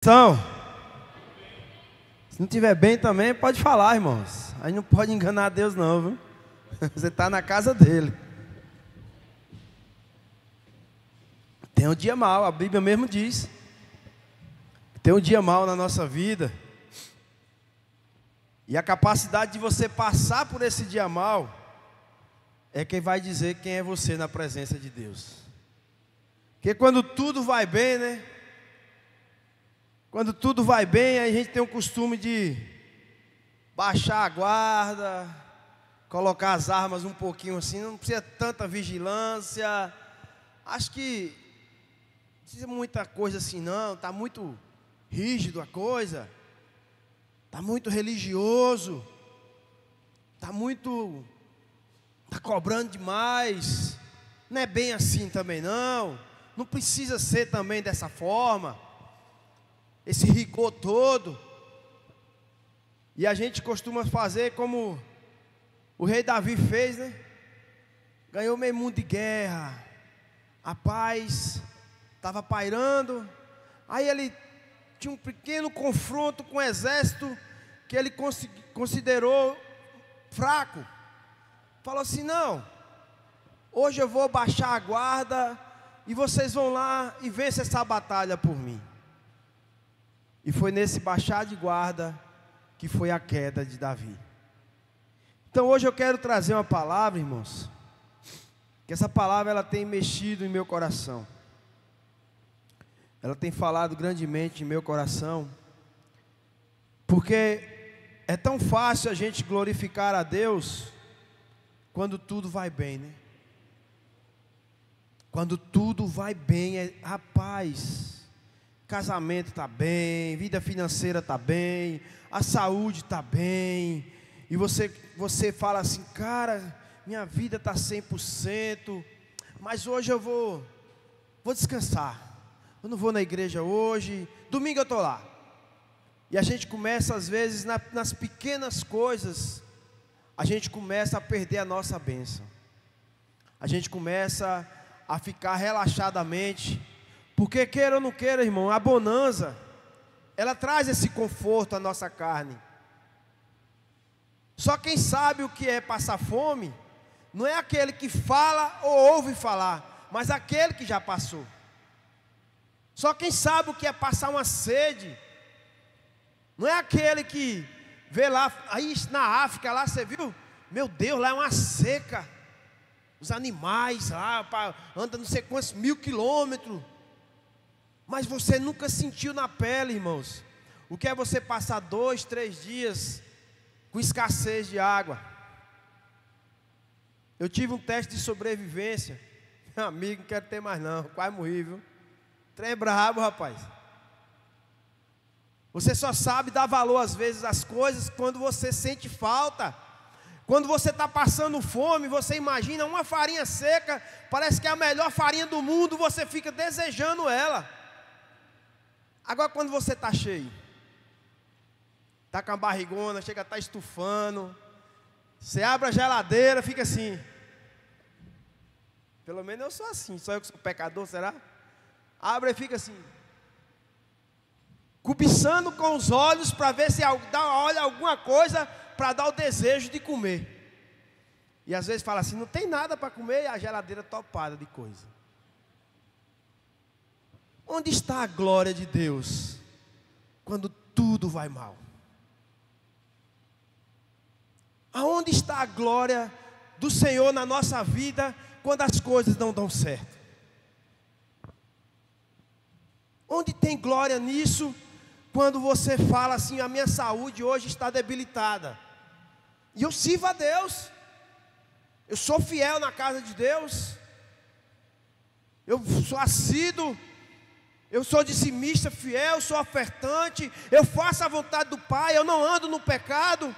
Se não estiver bem também, pode falar, irmãos. Aí não pode enganar Deus não, viu? Você está na casa dele. Tem um dia mau, a Bíblia mesmo diz. Tem um dia mau na nossa vida. E a capacidade de você passar por esse dia mau é quem vai dizer quem é você na presença de Deus. Porque quando tudo vai bem, né? Quando tudo vai bem, aí a gente tem o costume de baixar a guarda, colocar as armas um pouquinho assim, não precisa tanta vigilância. Acho que não precisa muita coisa assim não, está muito rígido a coisa, está muito religioso, está cobrando demais, não é bem assim também não precisa ser também dessa forma. Esse rigor todo. E a gente costuma fazer como o rei Davi fez, né? Ganhou meio mundo de guerra, a paz estava pairando. Aí ele tinha um pequeno confronto com o exército que ele considerou fraco. Falou assim: não, hoje eu vou baixar a guarda e vocês vão lá e vencem essa batalha por mim. E foi nesse baixar de guarda que foi a queda de Davi. Então hoje eu quero trazer uma palavra, irmãos, que essa palavra ela tem mexido em meu coração. Ela tem falado grandemente em meu coração. Porque é tão fácil a gente glorificar a Deus quando tudo vai bem, né? Quando tudo vai bem, rapaz, casamento está bem, vida financeira está bem, a saúde está bem, e você fala assim: cara, minha vida está 100%, mas hoje eu vou descansar, eu não vou na igreja hoje, domingo eu estou lá. E a gente começa às vezes nas pequenas coisas, a gente começa a perder a nossa bênção, a gente começa a ficar relaxadamente. Porque queira ou não queira, irmão, a bonança, ela traz esse conforto à nossa carne. Só quem sabe o que é passar fome, não é aquele que fala ou ouve falar, mas aquele que já passou. Só quem sabe o que é passar uma sede, não é aquele que vê lá, aí na África, lá você viu, meu Deus, lá é uma seca, os animais lá, andam não sei quantos 1000 quilômetros, mas você nunca sentiu na pele, irmãos, o que é você passar 2, 3 dias com escassez de água. Eu tive um teste de sobrevivência, meu amigo, não quero ter mais não, quase morri, viu? Trem brabo, rapaz. Você só sabe dar valor às vezes às coisas quando você sente falta. Quando você está passando fome, você imagina uma farinha seca, parece que é a melhor farinha do mundo, você fica desejando ela. Agora quando você está cheio, está com a barrigona, chega a estar estufando, você abre a geladeira, fica assim. Pelo menos eu sou assim, só eu que sou pecador, será? Abre e fica assim, cobiçando com os olhos para ver se olha alguma coisa para dar o desejo de comer. E às vezes fala assim, não tem nada para comer, e a geladeira topada de coisa. Onde está a glória de Deus quando tudo vai mal? Aonde está a glória do Senhor na nossa vida quando as coisas não dão certo? Onde tem glória nisso quando você fala assim: a minha saúde hoje está debilitada, e eu sirvo a Deus, eu sou fiel na casa de Deus, eu sou assíduo, eu sou dizimista fiel, sou ofertante, eu faço a vontade do Pai, eu não ando no pecado,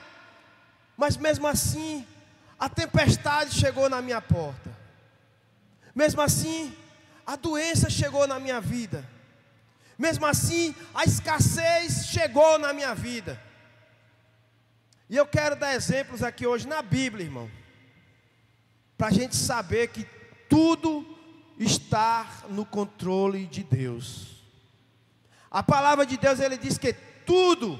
mas mesmo assim, a tempestade chegou na minha porta, mesmo assim, a doença chegou na minha vida, mesmo assim, a escassez chegou na minha vida. E eu quero dar exemplos aqui hoje na Bíblia, irmão, para a gente saber que tudo está no controle de Deus. A palavra de Deus, ele diz que tudo,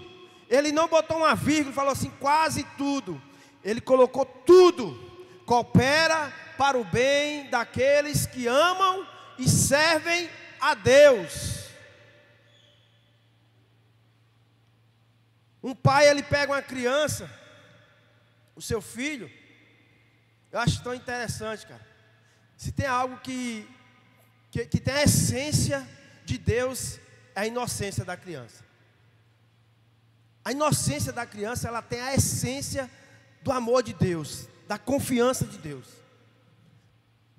ele não botou uma vírgula, falou assim, quase tudo. Ele colocou tudo, coopera para o bem daqueles que amam e servem a Deus. Um pai, ele pega uma criança, o seu filho, eu acho tão interessante, cara. Se tem algo que tem a essência de Deus, é a inocência da criança. A inocência da criança, ela tem a essência do amor de Deus, da confiança de Deus.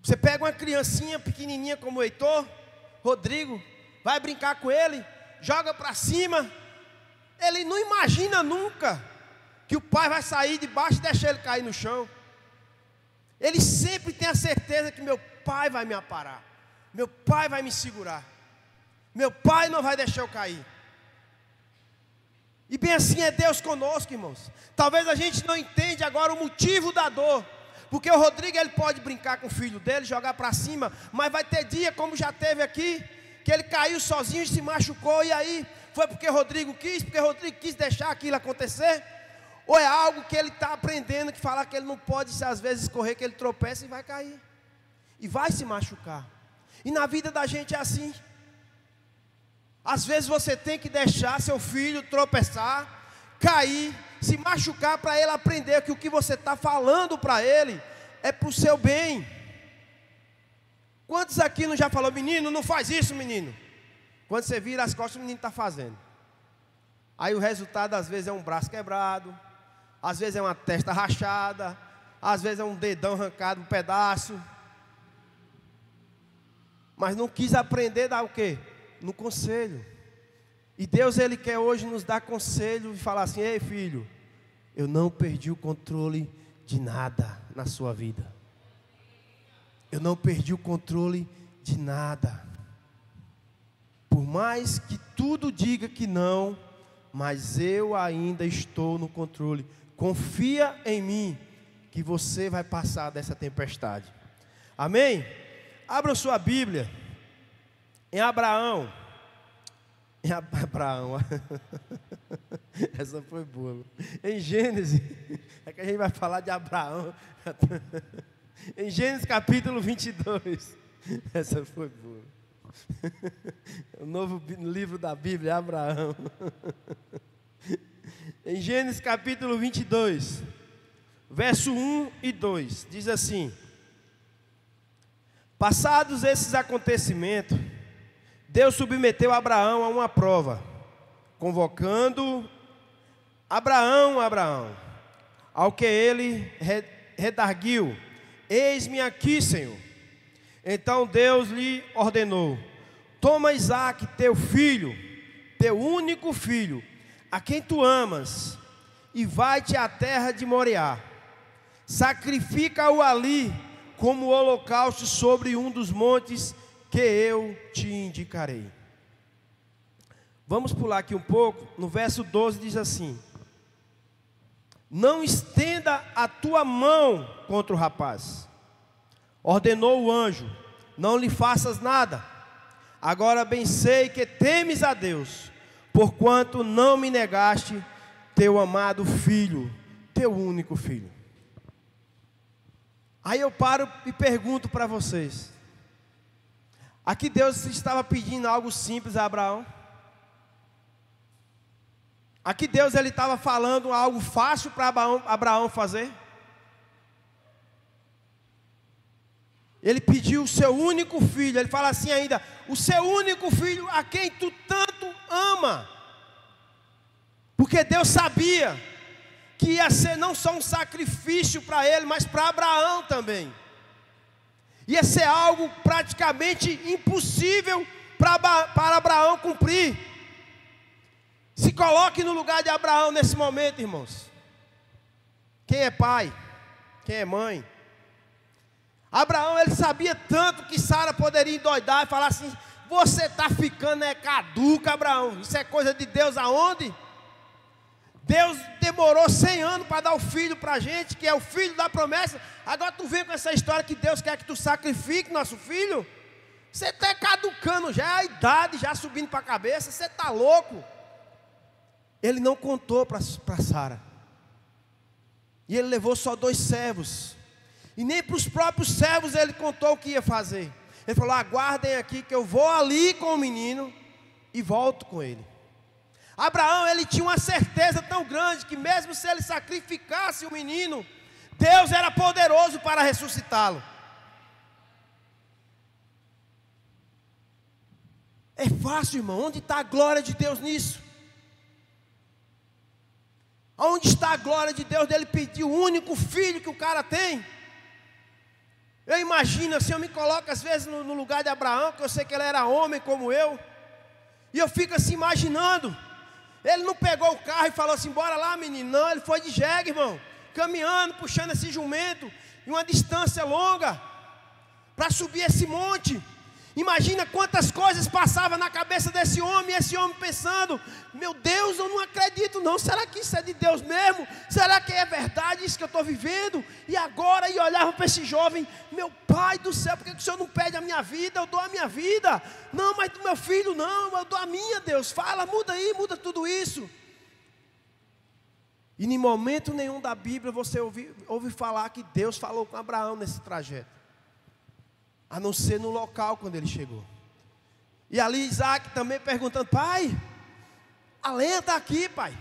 Você pega uma criancinha pequenininha como o Heitor, Rodrigo, vai brincar com ele, joga para cima, ele não imagina nunca que o pai vai sair de baixo e deixar ele cair no chão. Ele sempre tem a certeza que meu pai vai me aparar, meu pai vai me segurar, meu pai não vai deixar eu cair. E bem assim é Deus conosco, irmãos. Talvez a gente não entenda agora o motivo da dor, porque o Rodrigo, ele pode brincar com o filho dele, jogar para cima, mas vai ter dia, como já teve aqui, que ele caiu sozinho e se machucou, e aí foi porque o Rodrigo quis deixar aquilo acontecer? Ou é algo que ele está aprendendo, que falar que ele não pode, se às vezes correr, que ele tropeça e vai cair, e vai se machucar. E na vida da gente é assim. Às vezes você tem que deixar seu filho tropeçar, cair, se machucar, para ele aprender que o que você está falando para ele é para o seu bem. Quantos aqui não já falou, menino, não faz isso, menino? Quando você vira as costas, o menino está fazendo. Aí o resultado às vezes é um braço quebrado, às vezes é uma testa rachada, às vezes é um dedão arrancado, um pedaço. Mas não quis aprender a dar o quê? No conselho. E Deus, ele quer hoje nos dar conselho e falar assim, ei filho, eu não perdi o controle de nada na sua vida. Eu não perdi o controle de nada. Por mais que tudo diga que não, mas eu ainda estou no controle. Confia em mim, que você vai passar dessa tempestade. Amém? Abra sua Bíblia em Abraão. Em Abraão. Essa foi boa. Em Gênesis. É que a gente vai falar de Abraão. Em Gênesis capítulo 22. Essa foi boa. O novo livro da Bíblia, Abraão. Em Gênesis capítulo 22, verso 1 e 2, diz assim: passados esses acontecimentos, Deus submeteu Abraão a uma prova, convocando Abraão, Abraão. Ao que ele redarguiu: eis-me aqui, Senhor. Então Deus lhe ordenou: toma Isaque, teu filho, teu único filho, a quem tu amas, e vai-te à terra de Moriá. Sacrifica-o ali como holocausto sobre um dos montes que eu te indicarei. Vamos pular aqui um pouco. No verso 12 diz assim: não estenda a tua mão contra o rapaz. Ordenou o anjo: não lhe faças nada. Agora bem sei que temes a Deus, porquanto não me negaste teu amado filho, teu único filho. Aí eu paro e pergunto para vocês: aqui Deus estava pedindo algo simples a Abraão? Aqui Deus, ele estava falando algo fácil para Abraão fazer? Ele pediu o seu único filho. Ele fala assim ainda: o seu único filho a quem tu tanto ama. Porque Deus sabia que ia ser não só um sacrifício para ele, mas para Abraão também. Ia ser algo praticamente impossível para Abraão cumprir. Se coloque no lugar de Abraão nesse momento, irmãos. Quem é pai? Quem é mãe? Abraão, ele sabia tanto que Sara poderia endoidar e falar assim: você está ficando caduca, Abraão. Isso é coisa de Deus aonde? Deus demorou 100 anos para dar o filho para a gente, que é o filho da promessa. Agora tu vem com essa história que Deus quer que tu sacrifique nosso filho. Você está caducando já, a idade já subindo para a cabeça, você está louco. Ele não contou para Sara. E ele levou só 2 servos. E nem para os próprios servos ele contou o que ia fazer. Ele falou: aguardem aqui que eu vou ali com o menino e volto com ele. Abraão, ele tinha uma certeza tão grande que mesmo se ele sacrificasse o menino, Deus era poderoso para ressuscitá-lo. É fácil, irmão. Onde está a glória de Deus nisso? Onde está a glória de Deus dele pedir o único filho que o cara tem? Eu imagino assim, eu me coloco às vezes no lugar de Abraão, que eu sei que ele era homem como eu, e eu fico assim imaginando. Ele não pegou o carro e falou assim: bora lá, menino. Não, ele foi de jegue, irmão, caminhando, puxando esse jumento em uma distância longa para subir esse monte. Imagina quantas coisas passavam na cabeça desse homem, e esse homem pensando: meu Deus, eu não acredito não, será que isso é de Deus mesmo? Será que é verdade isso que eu estou vivendo? E agora, e olhava para esse jovem: meu pai do céu, por que o Senhor não pede a minha vida? Eu dou a minha vida. Não, mas do meu filho não, eu dou a minha. Deus, fala, muda aí, muda tudo isso. E em momento nenhum da Bíblia você ouve falar que Deus falou com Abraão nesse trajeto, a não ser no local quando ele chegou. E ali Isaac também perguntando: pai, a lenha está aqui, pai,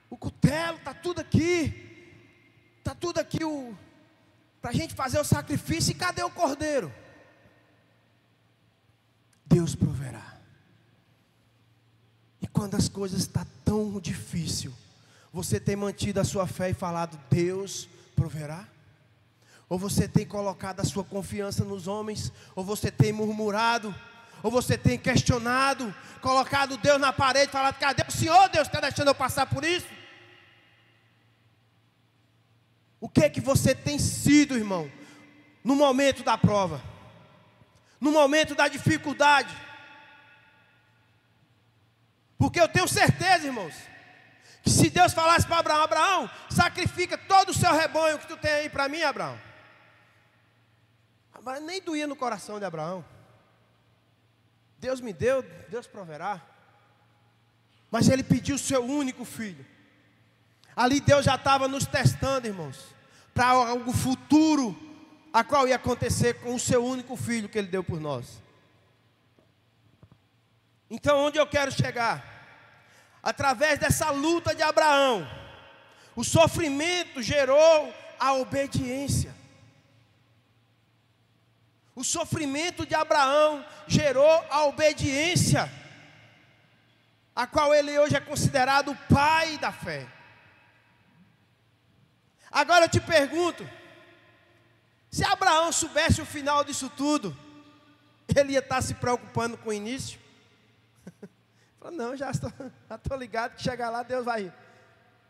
o cutelo está tudo aqui, para a gente fazer o sacrifício, e cadê o cordeiro? Deus proverá. E quando as coisas estão tão difíceis, você tem mantido a sua fé e falado: Deus proverá? Ou você tem colocado a sua confiança nos homens? Ou você tem murmurado? Ou você tem questionado, colocado Deus na parede, falado: cadê o Senhor? Deus está deixando eu passar por isso? O que é que você tem sido, irmão, no momento da prova, no momento da dificuldade? Porque eu tenho certeza, irmãos, que se Deus falasse para Abraão: Abraão, sacrifica todo o seu rebanho que tu tem aí para mim, Abraão. Mas nem doía no coração de Abraão. Deus me deu, Deus proverá. Mas ele pediu o seu único filho. Ali Deus já estava nos testando, irmãos, para algo futuro, a qual ia acontecer com o seu único filho que ele deu por nós. Então, onde eu quero chegar? Através dessa luta de Abraão, o sofrimento gerou a obediência. O sofrimento de Abraão gerou a obediência, a qual ele hoje é considerado o pai da fé. Agora eu te pergunto: se Abraão soubesse o final disso tudo, ele ia estar se preocupando com o início? Falou: não, já estou ligado que chegar lá Deus vai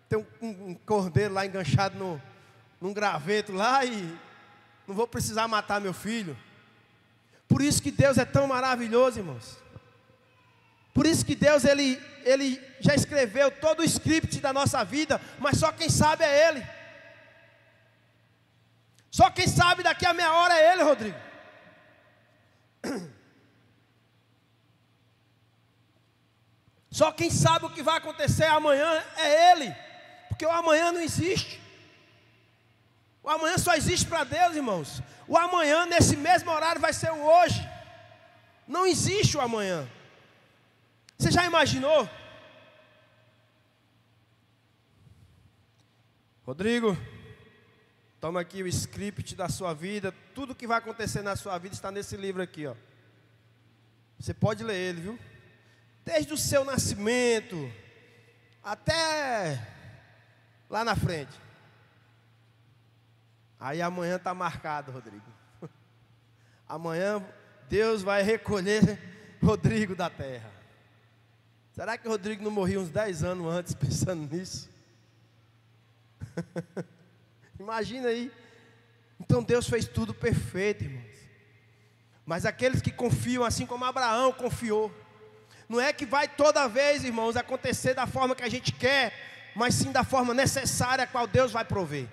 ter um cordeiro lá enganchado num graveto lá, e não vou precisar matar meu filho. Por isso que Deus é tão maravilhoso, irmãos. Por isso que Deus, ele já escreveu todo o script da nossa vida, mas só quem sabe é Ele. Só quem sabe daqui a meia hora é Ele, Rodrigo. Só quem sabe o que vai acontecer amanhã é Ele, porque o amanhã não existe. O amanhã só existe para Deus, irmãos. O amanhã, nesse mesmo horário, vai ser o hoje. Não existe o amanhã. Você já imaginou? Rodrigo, toma aqui o script da sua vida. Tudo que vai acontecer na sua vida está nesse livro aqui, ó. Você pode ler ele, viu? Desde o seu nascimento até lá na frente. Aí amanhã está marcado, Rodrigo. Amanhã Deus vai recolher Rodrigo da terra. Será que o Rodrigo não morria uns 10 anos antes pensando nisso? Imagina aí. Então Deus fez tudo perfeito, irmãos. Mas aqueles que confiam, assim como Abraão confiou, não é que vai toda vez, irmãos, acontecer da forma que a gente quer, mas sim da forma necessária a qual Deus vai prover.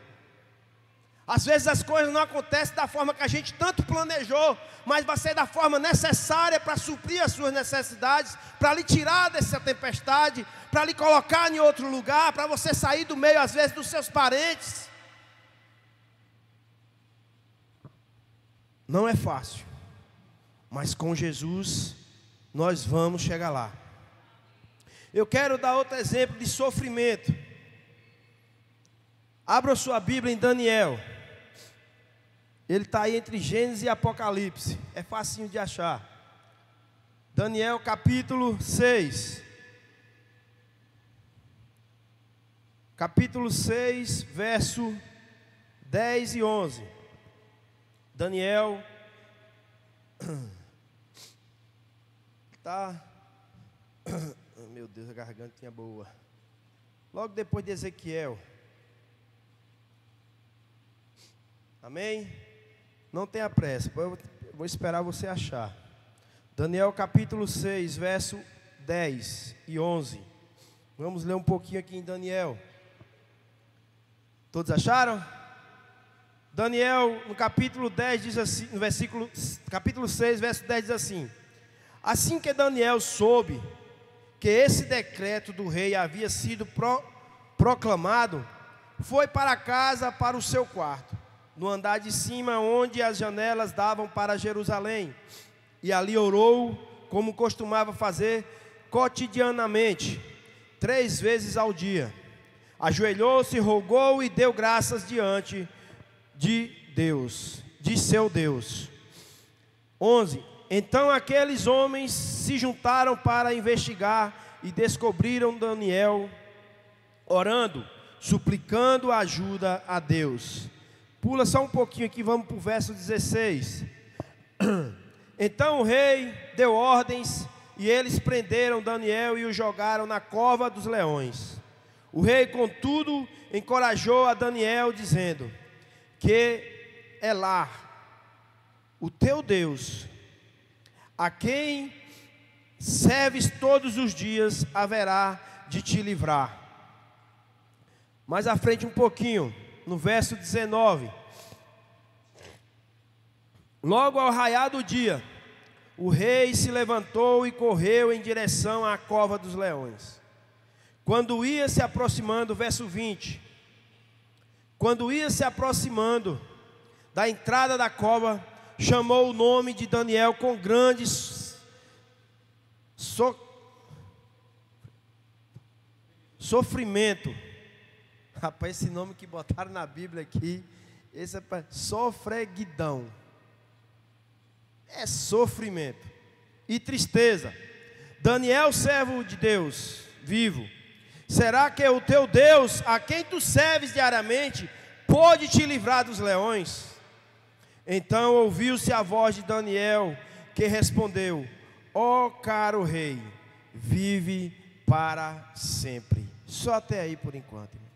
Às vezes as coisas não acontecem da forma que a gente tanto planejou, mas vai ser da forma necessária para suprir as suas necessidades, para lhe tirar dessa tempestade, para lhe colocar em outro lugar, para você sair do meio, às vezes, dos seus parentes. Não é fácil, mas com Jesus nós vamos chegar lá. Eu quero dar outro exemplo de sofrimento. Abra sua Bíblia em Daniel. Ele está aí entre Gênesis e Apocalipse. É facinho de achar. Daniel capítulo 6. Capítulo 6, verso 10 e 11. Daniel tá. Meu Deus, a gargantinha boa. Logo depois de Ezequiel. Amém? Não tenha pressa, eu vou esperar você achar. Daniel capítulo 6, verso 10 e 11. Vamos ler um pouquinho aqui em Daniel. Todos acharam? Daniel, no capítulo 10, diz assim, no capítulo 6, verso 10 diz assim: assim que Daniel soube que esse decreto do rei havia sido proclamado, foi para casa, para o seu quarto, no andar de cima, onde as janelas davam para Jerusalém, e ali orou, como costumava fazer cotidianamente, 3 vezes ao dia. Ajoelhou-se, rogou e deu graças diante de Deus, de seu Deus. 11. Então aqueles homens se juntaram para investigar e descobriram Daniel orando, suplicando ajuda a Deus. Pula só um pouquinho aqui, vamos para o verso 16. Então o rei deu ordens e eles prenderam Daniel e o jogaram na cova dos leões. O rei, contudo, encorajou a Daniel, dizendo: que é lá o teu Deus, a quem serves todos os dias, haverá de te livrar. Mais à frente um pouquinho, no verso 19. Logo ao raiar do dia, o rei se levantou e correu em direção à cova dos leões. Quando ia se aproximando, verso 20, quando ia se aproximando da entrada da cova, chamou o nome de Daniel com grande sofrimento. Rapaz, esse nome que botaram na Bíblia aqui, esse é para sofreguidão. É sofrimento e tristeza. Daniel, servo de Deus vivo, será que o teu Deus, a quem tu serves diariamente, pode te livrar dos leões? Então ouviu-se a voz de Daniel, que respondeu: ó caro rei, vive para sempre. Só até aí por enquanto, irmãos.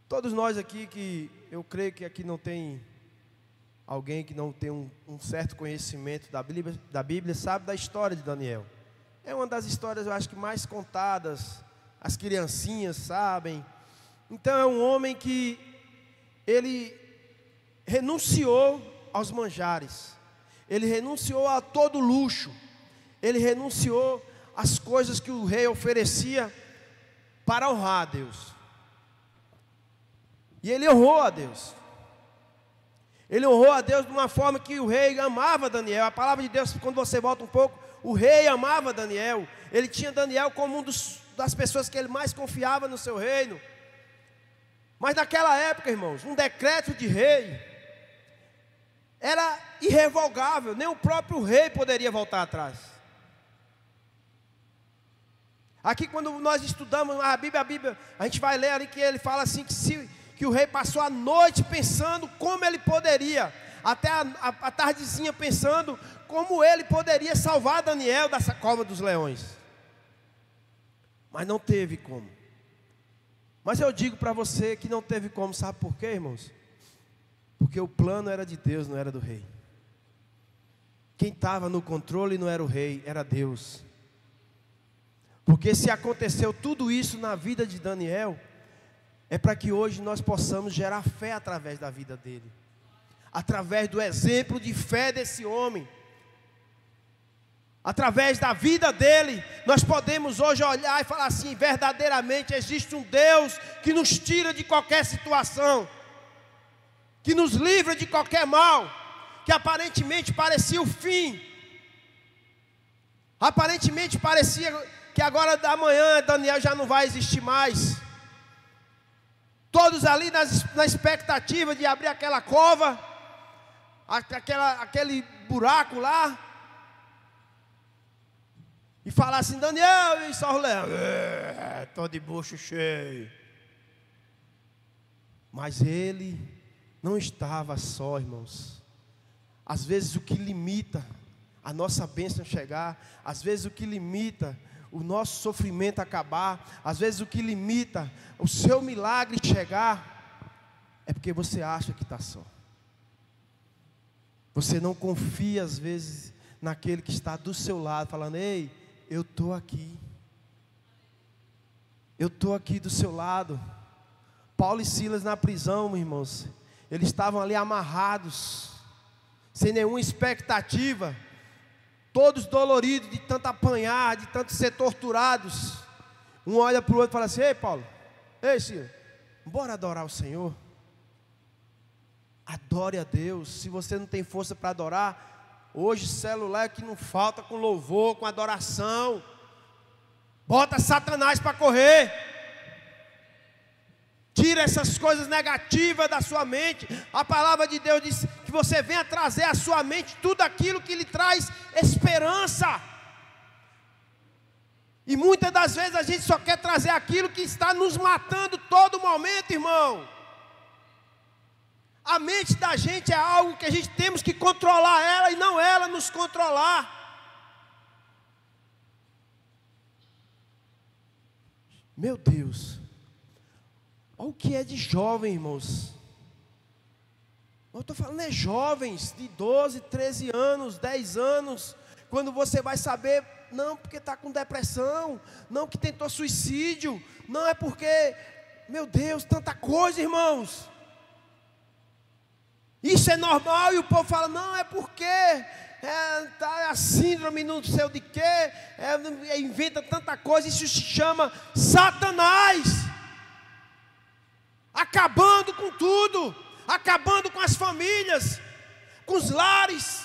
Todos nós aqui, que eu creio que aqui não tem alguém que não tem um certo conhecimento da Bíblia, sabe da história de Daniel. É uma das histórias, eu acho, que mais contadas. As criancinhas sabem. Então é um homem que ele renunciou aos manjares, ele renunciou a todo luxo, ele renunciou às coisas que o rei oferecia para honrar a Deus. E ele honrou a Deus. Ele honrou a Deus de uma forma que o rei amava Daniel. A palavra de Deus, quando você volta um pouco, o rei amava Daniel. Ele tinha Daniel como das pessoas que ele mais confiava no seu reino. Mas naquela época, irmãos, um decreto de rei era irrevogável. Nem o próprio rei poderia voltar atrás. Aqui, quando nós estudamos a Bíblia, a gente vai ler ali que ele fala assim, que o rei passou a noite pensando como ele poderia, até a tardezinha pensando como ele poderia salvar Daniel dessa cova dos leões. Mas não teve como. Mas eu digo para você que não teve como, sabe por quê, irmãos? Porque o plano era de Deus, não era do rei. Quem estava no controle não era o rei, era Deus. Porque se aconteceu tudo isso na vida de Daniel, é para que hoje nós possamos gerar fé através da vida dele, através do exemplo de fé desse homem. Através da vida dele, nós podemos hoje olhar e falar assim: verdadeiramente existe um Deus que nos tira de qualquer situação, que nos livra de qualquer mal, que aparentemente parecia o fim, aparentemente parecia que agora da manhã Daniel já não vai existir mais. Todos ali na expectativa de abrir aquela cova, aquele buraco lá, e falar assim: Daniel, e só o leão, estou de bucho cheio. Mas ele não estava só, irmãos. Às vezes o que limita a nossa bênção chegar, às vezes o que limita o nosso sofrimento acabar, às vezes o que limita o seu milagre chegar, é porque você acha que está só. Você não confia às vezes naquele que está do seu lado, falando: ei, eu estou aqui. Eu estou aqui do seu lado. Paulo e Silas na prisão, irmãos, eles estavam ali amarrados, sem nenhuma expectativa, todos doloridos de tanto apanhar, de tanto ser torturados. Um olha para o outro e fala assim: ei Paulo, ei Silas, bora adorar o Senhor. Adore a Deus. Se você não tem força para adorar, hoje celular é que não falta com louvor, com adoração. Bota Satanás para correr. Tira essas coisas negativas da sua mente. A palavra de Deus diz que você venha trazer à sua mente tudo aquilo que lhe traz esperança. E muitas das vezes a gente só quer trazer aquilo que está nos matando todo momento, irmão. A mente da gente é algo que a gente temos que controlar ela e não ela nos controlar. Meu Deus, olha o que é de jovem, irmãos. Eu estou falando é jovens de 12, 13 anos, 10 anos. Quando você vai saber, não porque está com depressão, não que tentou suicídio, não é porque, meu Deus, tanta coisa, irmãos. Isso é normal e o povo fala: não, é porque tá a síndrome não sei o de quê, inventa tanta coisa. Isso se chama Satanás, acabando com tudo, acabando com as famílias, com os lares.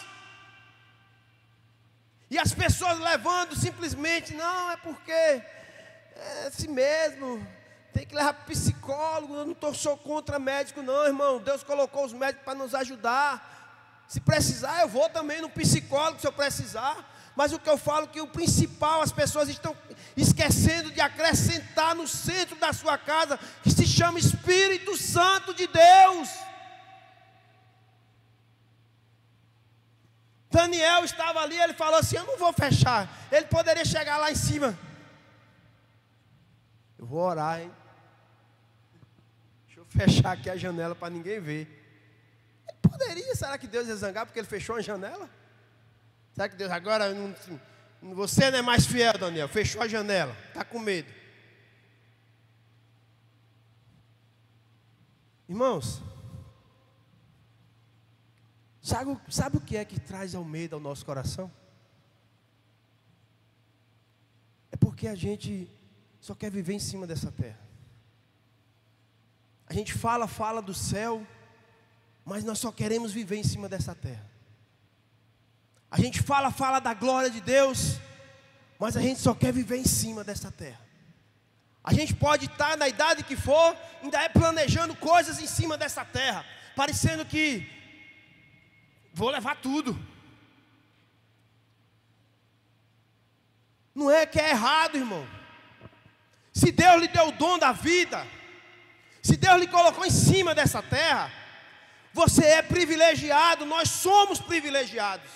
E as pessoas levando simplesmente: não, é porque é assim mesmo, tem que levar para psicólogo. Eu não sou contra médico não, irmão. Deus colocou os médicos para nos ajudar. Se precisar, eu vou também no psicólogo se eu precisar. Mas o que eu falo é que o principal, as pessoas estão esquecendo de acrescentar no centro da sua casa, que se chama Espírito Santo de Deus. Daniel estava ali, ele falou assim: eu não vou fechar. Ele poderia chegar lá em cima: eu vou orar, hein? Deixa eu fechar aqui a janela para ninguém ver. Ele poderia, será que Deus ia zangar porque ele fechou a janela? Será que Deus agora, você não é mais fiel, Daniel, fechou a janela, está com medo? Irmãos, sabe o que é que traz ao medo ao nosso coração? É porque a gente só quer viver em cima dessa terra. A gente fala do céu, mas nós só queremos viver em cima dessa terra. A gente fala da glória de Deus, mas a gente só quer viver em cima dessa terra. A gente pode estar na idade que for, ainda é planejando coisas em cima dessa terra, parecendo que vou levar tudo. Não é que é errado, irmão. Se Deus lhe deu o dom da vida, se Deus lhe colocou em cima dessa terra, você é privilegiado, nós somos privilegiados.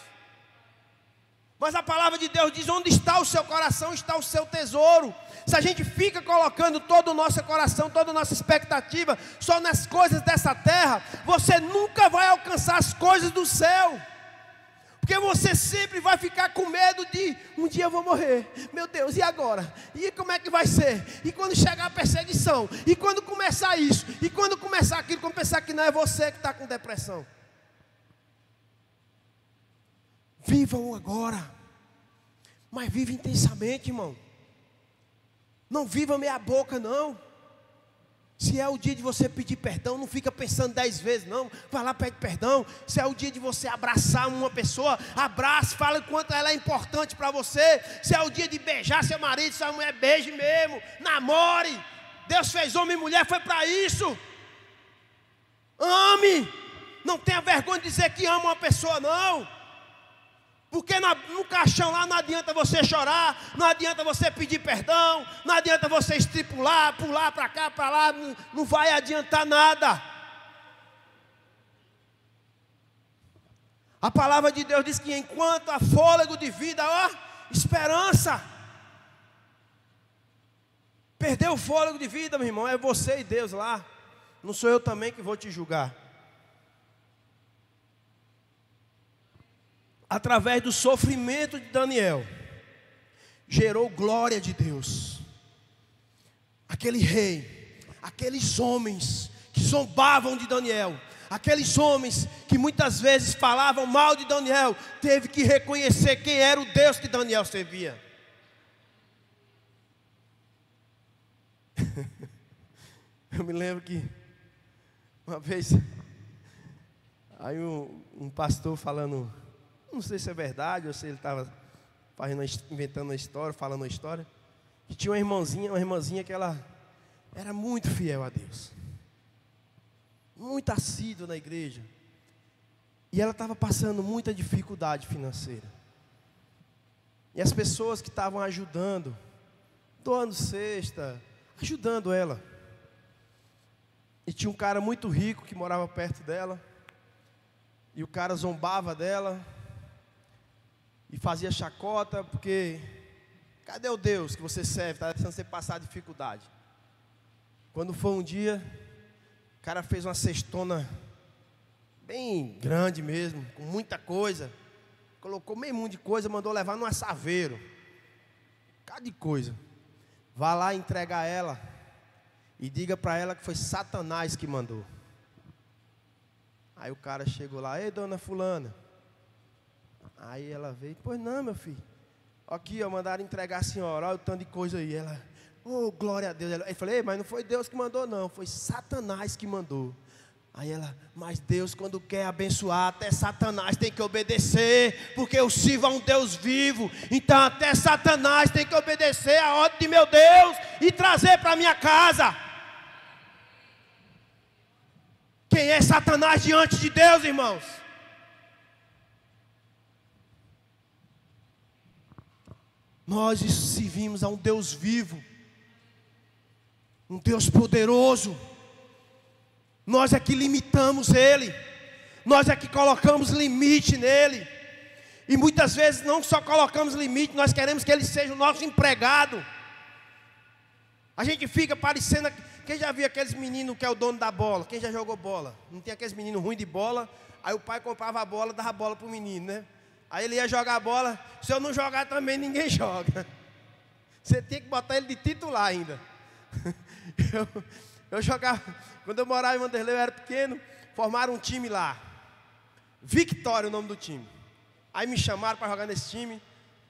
Mas a palavra de Deus diz: onde está o seu coração, está o seu tesouro. Se a gente fica colocando todo o nosso coração, toda a nossa expectativa só nas coisas dessa terra, você nunca vai alcançar as coisas do céu. Porque você sempre vai ficar com medo de, um dia eu vou morrer, meu Deus, e agora? E como é que vai ser? E quando chegar a perseguição? E quando começar isso? E quando começar aquilo? Quando pensar que não é você que está com depressão? Vivam agora, mas viva intensamente, irmão. Não viva meia boca, não. Se é o dia de você pedir perdão, não fica pensando 10 vezes, não. Vai lá, pede perdão. Se é o dia de você abraçar uma pessoa, abrace, fala o quanto ela é importante para você. Se é o dia de beijar seu marido, sua mulher, beije mesmo. Namore. Deus fez homem e mulher, foi para isso. Ame. Não tenha vergonha de dizer que ama uma pessoa, não. Porque no caixão lá não adianta você chorar, não adianta você pedir perdão, não adianta você estripular, pular para cá, para lá, não vai adiantar nada. A palavra de Deus diz que enquanto há fôlego de vida, ó, esperança. Perdeu o fôlego de vida, meu irmão, é você e Deus lá. Não sou eu também que vou te julgar. Através do sofrimento de Daniel, gerou glória de Deus. Aquele rei, aqueles homens que zombavam de Daniel, aqueles homens que muitas vezes falavam mal de Daniel, teve que reconhecer quem era o Deus que Daniel servia. Eu me lembro que uma vez, aí um pastor falando, não sei se é verdade ou se ele estava inventando uma história, falando uma história, que tinha uma irmãzinha que ela era muito fiel a Deus, muito assídua na igreja, e ela estava passando muita dificuldade financeira, e as pessoas que estavam ajudando, doando cesta, ajudando ela, e tinha um cara muito rico que morava perto dela, e o cara zombava dela, e fazia chacota, porque cadê o Deus que você serve? Está deixando você passar dificuldade. Quando foi um dia, o cara fez uma cestona bem grande mesmo, com muita coisa, colocou meio mundo de coisa, mandou levar num assaveiro, um bocado de coisa. Vá lá entregar ela e diga para ela que foi Satanás que mandou. Aí o cara chegou lá, ei dona fulana. Aí ela veio, pois não meu filho, aqui ó, mandaram entregar a senhora, olha o tanto de coisa aí. Ela, oh glória a Deus. Ele falou, mas não foi Deus que mandou não, foi Satanás que mandou. Aí ela, mas Deus quando quer abençoar, até Satanás tem que obedecer, porque eu sirvo a um Deus vivo, então até Satanás tem que obedecer a ordem de meu Deus, e trazer para minha casa. Quem é Satanás diante de Deus, irmãos? Nós servimos a um Deus vivo, um Deus poderoso. Nós é que limitamos Ele, nós é que colocamos limite nele. E muitas vezes não só colocamos limite, nós queremos que Ele seja o nosso empregado. A gente fica parecendo, quem já viu aqueles meninos que é o dono da bola? Quem já jogou bola? Não tem aqueles meninos ruins de bola, aí o pai comprava a bola, dava a bola para o menino, né? Aí ele ia jogar a bola, se eu não jogar também ninguém joga. Você tinha que botar ele de titular ainda. Eu jogava, quando eu morava em Vanderlei, eu era pequeno, formaram um time lá. Vitória, o nome do time. Aí me chamaram para jogar nesse time.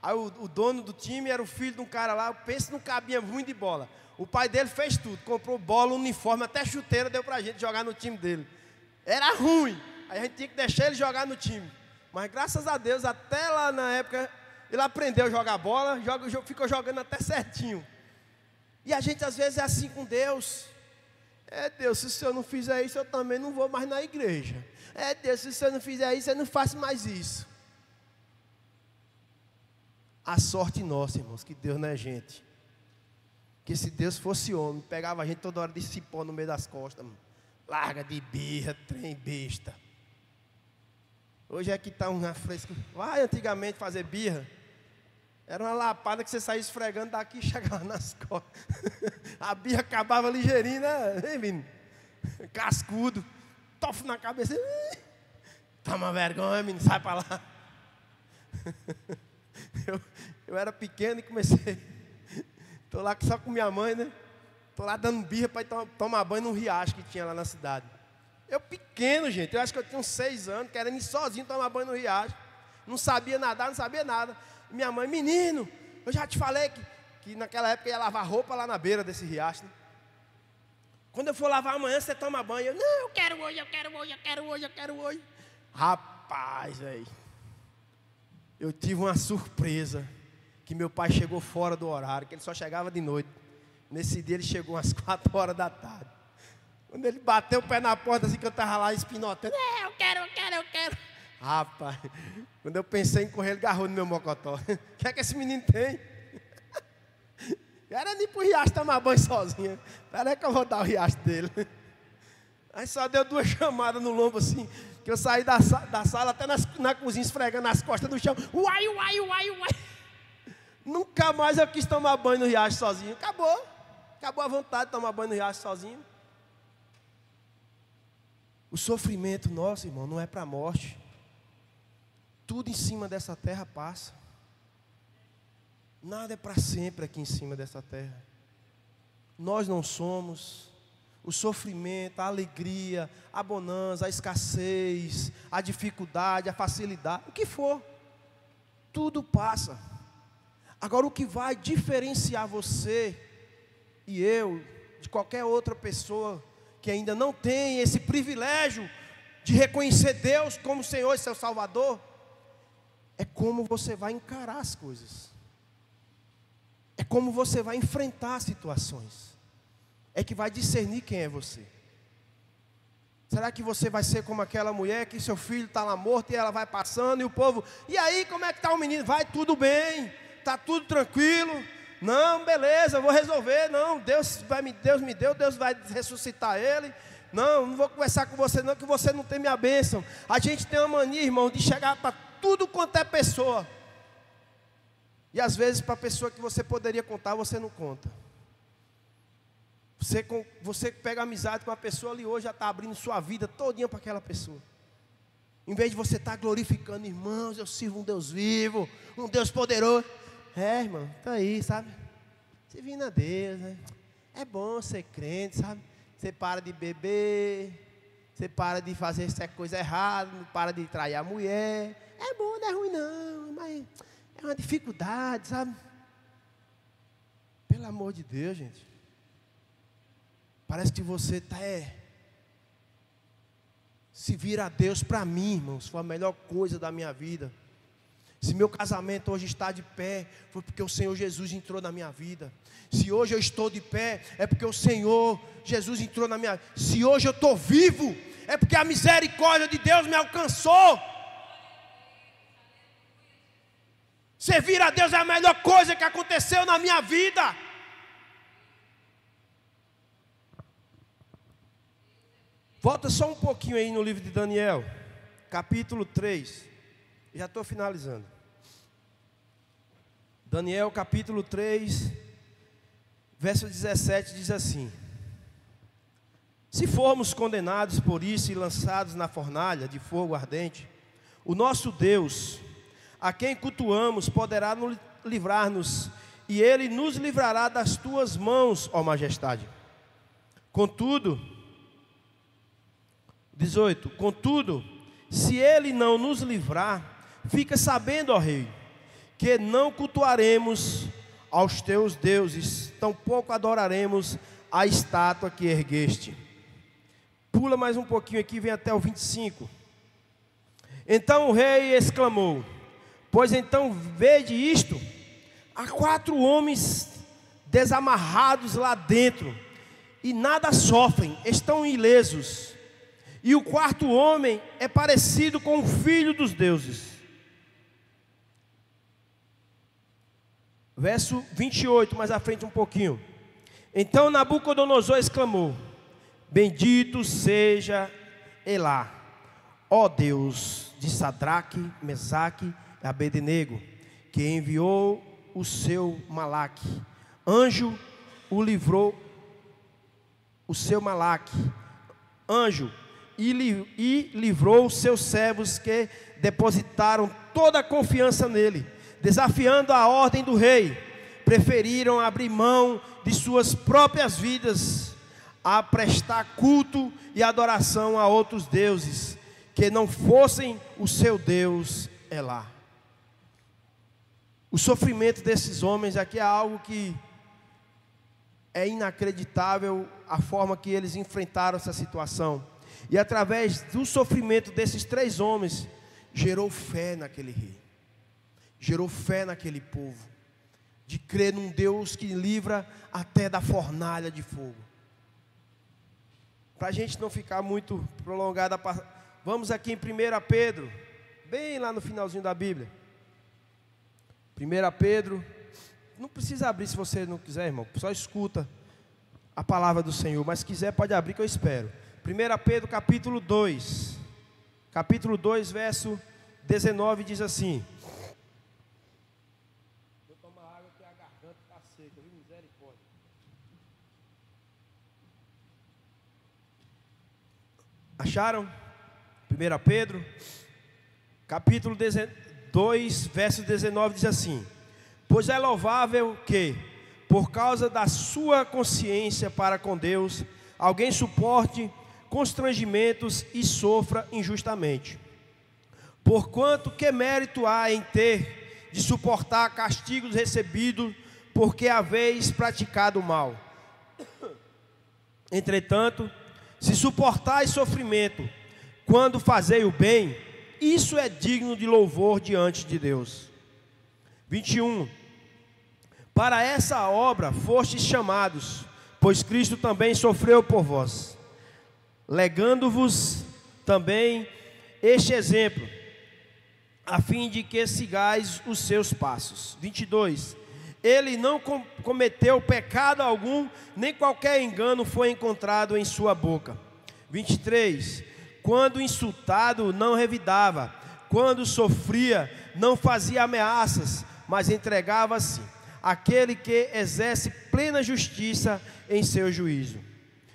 Aí o dono do time era o filho de um cara lá, pensa num cabinha ruim de bola. O pai dele fez tudo, comprou bola, uniforme, até chuteira deu pra gente jogar no time dele. Era ruim, aí a gente tinha que deixar ele jogar no time. Mas graças a Deus, até lá na época, ele aprendeu a jogar bola, ficou jogando até certinho. E a gente às vezes é assim com Deus. É Deus, se o Senhor não fizer isso, eu também não vou mais na igreja. É Deus, se o Senhor não fizer isso, eu não faço mais isso. A sorte nossa, irmãos, que Deus não é gente. Que se Deus fosse homem, pegava a gente toda hora de cipó no meio das costas. Mano. Larga de birra, trem besta. Hoje é que está um fresco. Vai antigamente fazer birra. Era uma lapada que você saía esfregando daqui e chegava nas costas. A birra acabava ligeirinho, né, menino? Cascudo. Tofo na cabeça. Toma vergonha, menino, sai para lá. Eu era pequeno e comecei. Estou lá só com minha mãe, né? Estou lá dando birra para tomar banho num riacho que tinha lá na cidade. Eu pequeno, gente, eu acho que eu tinha uns 6 anos, querendo ir sozinho tomar banho no riacho. Não sabia nadar, não sabia nada. E minha mãe, menino, eu já te falei que naquela época eu ia lavar roupa lá na beira desse riacho, né? Quando eu for lavar amanhã, você toma banho. Eu, não, eu quero hoje, eu quero hoje, eu quero hoje, eu quero hoje. Rapaz, velho, eu tive uma surpresa, que meu pai chegou fora do horário, que ele só chegava de noite. Nesse dia ele chegou às 4 horas da tarde. Quando ele bateu o pé na porta, assim que eu estava lá espinotando, eu quero, eu quero, eu quero. Rapaz, quando eu pensei em correr, ele agarrou no meu mocotó. O que é que esse menino tem? Eu era nem pro riacho tomar banho sozinho. Peraí que eu vou dar o riacho dele. Aí só deu 2 chamadas no lombo assim, que eu saí da sala até na cozinha esfregando as costas no chão. Uai, uai, uai, uai. Nunca mais eu quis tomar banho no riacho sozinho. Acabou. Acabou a vontade de tomar banho no riacho sozinho. O sofrimento nosso, irmão, não é para a morte. Tudo em cima dessa terra passa. Nada é para sempre aqui em cima dessa terra. Nós não somos. O sofrimento, a alegria, a bonança, a escassez, a dificuldade, a facilidade, o que for, tudo passa. Agora o que vai diferenciar você e eu de qualquer outra pessoa que ainda não tem esse privilégio de reconhecer Deus como Senhor e seu Salvador, é como você vai encarar as coisas. É como você vai enfrentar situações. É que vai discernir quem é você. Será que você vai ser como aquela mulher que seu filho está lá morto e ela vai passando e o povo, e aí como é que está o menino? Vai tudo bem, está tudo tranquilo. Não, beleza, eu vou resolver. Não, Deus me deu, Deus vai ressuscitar ele. Não vou conversar com você não, que você não tem minha bênção. A gente tem uma mania, irmão, de chegar para tudo quanto é pessoa. E às vezes para a pessoa que você poderia contar, você não conta. Você pega amizade com a pessoa ali hoje, já está abrindo sua vida todinha para aquela pessoa. Em vez de você estar glorificando, irmãos, eu sirvo um Deus vivo, um Deus poderoso. É, irmão, está aí, sabe? Servindo a Deus, né? É bom ser crente, sabe? Você para de beber, você para de fazer essa coisa errada, para de trair a mulher. É bom, não é ruim não, mas é uma dificuldade, sabe? Pelo amor de Deus, gente. Parece que você está se vira a Deus para mim, irmãos, foi a melhor coisa da minha vida. Se meu casamento hoje está de pé, foi porque o Senhor Jesus entrou na minha vida. Se hoje eu estou de pé, é porque o Senhor Jesus entrou na minha vida. Se hoje eu estou vivo, é porque a misericórdia de Deus me alcançou. Servir a Deus é a melhor coisa que aconteceu na minha vida. Volta só um pouquinho aí no livro de Daniel, capítulo 3. Já estou finalizando. Daniel capítulo 3, verso 17 diz assim: se formos condenados por isso e lançados na fornalha de fogo ardente, o nosso Deus, a quem cultuamos, poderá livrar-nos, e Ele nos livrará das tuas mãos, ó majestade. Contudo, 18, contudo, se Ele não nos livrar, fica sabendo, ó rei, que não cultuaremos aos teus deuses, tampouco adoraremos a estátua que ergueste. Pula mais um pouquinho aqui, vem até o 25. Então o rei exclamou: pois então vede isto, há 4 homens desamarrados lá dentro, e nada sofrem, estão ilesos. E o 4º homem é parecido com o filho dos deuses. Verso 28, mais à frente um pouquinho. Então Nabucodonosor exclamou: bendito seja Elá, ó Deus de Sadraque, Mesaque e Abednego, que enviou o seu Malaque. Anjo o livrou, o seu Malaque. Anjo, e livrou os seus servos que depositaram toda a confiança nele, desafiando a ordem do rei, preferiram abrir mão de suas próprias vidas a prestar culto e adoração a outros deuses, que não fossem o seu Deus Elá. O sofrimento desses homens aqui é algo que é inacreditável, a forma que eles enfrentaram essa situação. E através do sofrimento desses 3 homens, gerou fé naquele rei, gerou fé naquele povo, de crer num Deus que livra até da fornalha de fogo. Para a gente não ficar muito prolongada, vamos aqui em 1 Pedro, bem lá no finalzinho da Bíblia. 1 Pedro, não precisa abrir se você não quiser, irmão, só escuta a palavra do Senhor, mas se quiser pode abrir que eu espero. 1 Pedro capítulo 2, verso 19 diz assim: vou tomar água que a garganta está seca, viu? Misericórdia. Acharam? 1 Pedro capítulo 2, verso 19 diz assim: pois é louvável que, por causa da sua consciência para com Deus, alguém suporte constrangimentos e sofra injustamente. Porquanto que mérito há em ter de suportar castigos recebidos, porque haveis praticado o mal? Entretanto, se suportais sofrimento, quando fazei o bem, isso é digno de louvor diante de Deus. 21. Para essa obra fostes chamados, pois Cristo também sofreu por vós, legando-vos também este exemplo, a fim de que sigais os seus passos. 22. Ele não cometeu pecado algum, nem qualquer engano foi encontrado em sua boca. 23. Quando insultado, não revidava, quando sofria, não fazia ameaças, mas entregava-se àquele que exerce plena justiça em seu juízo.